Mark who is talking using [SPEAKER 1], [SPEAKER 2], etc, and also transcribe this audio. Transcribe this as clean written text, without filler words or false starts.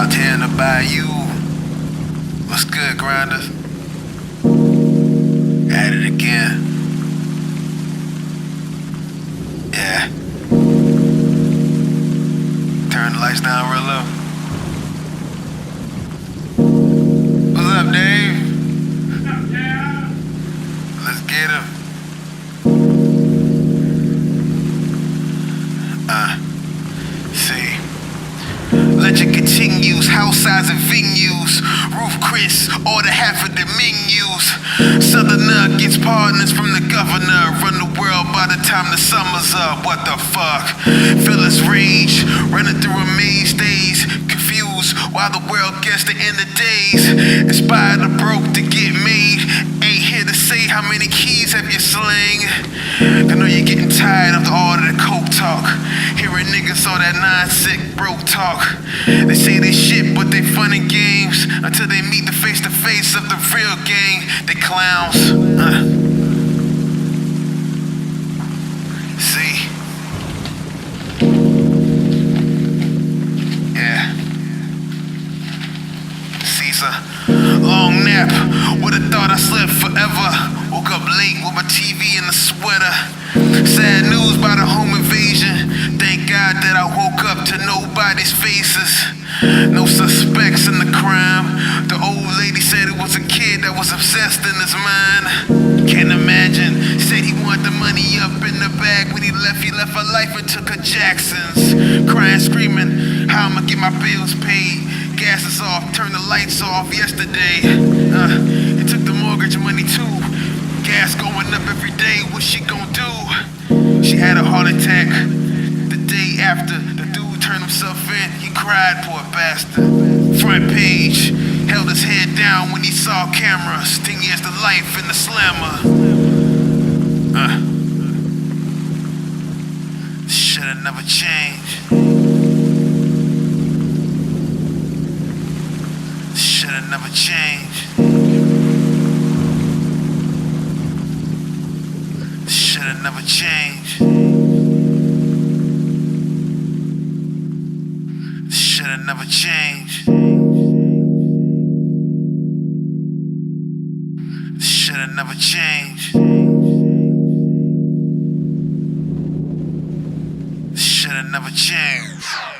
[SPEAKER 1] Out here in the bayou. What's good, grinders? At it again. Yeah. Turn the lights down real low. What's up, Dave?
[SPEAKER 2] What's up, yeah?
[SPEAKER 1] Let's get him. See. Legend continues, house size and venues. Roof Chris, order half of the menus. Southerner gets partners from the governor. Run the world by the time the summer's up. What the fuck? Feel his rage, running through a maze days. Confused while the world gets the end of days. Inspired the broke to get made. Ain't here to say how many keys have you slang. I know you're getting tired of all of the coke talk. Hearing niggas all that non-sick broke talk. They say they shit, but they fun in games until they meet the face-to-face of the real gang. They clowns. See? Yeah. Caesar. Long nap. Would've thought I slept forever. Woke up late with my TV in the sweater. Sad news about a home invasion. Thank God that I woke up to nobody's faces. No suspects in the crime. The old lady said it was a kid that was obsessed in his mind. Can't imagine. Said he wanted the money up in the bag. When he left her life and took her Jacksons. Crying, screaming, how I'ma get my bills paid. Gas is off, turned the lights off yesterday. He took the mortgage money too. Gas going up every day, what she gon' do? She had a heart attack the day after. The dude turned himself in, he cried, poor bastard. Front page, held his head down when he saw cameras. 10 years to life in the slammer. Should've never changed. Should've never changed. Should've never changed. Should've never changed. Should've never changed. Should've never changed.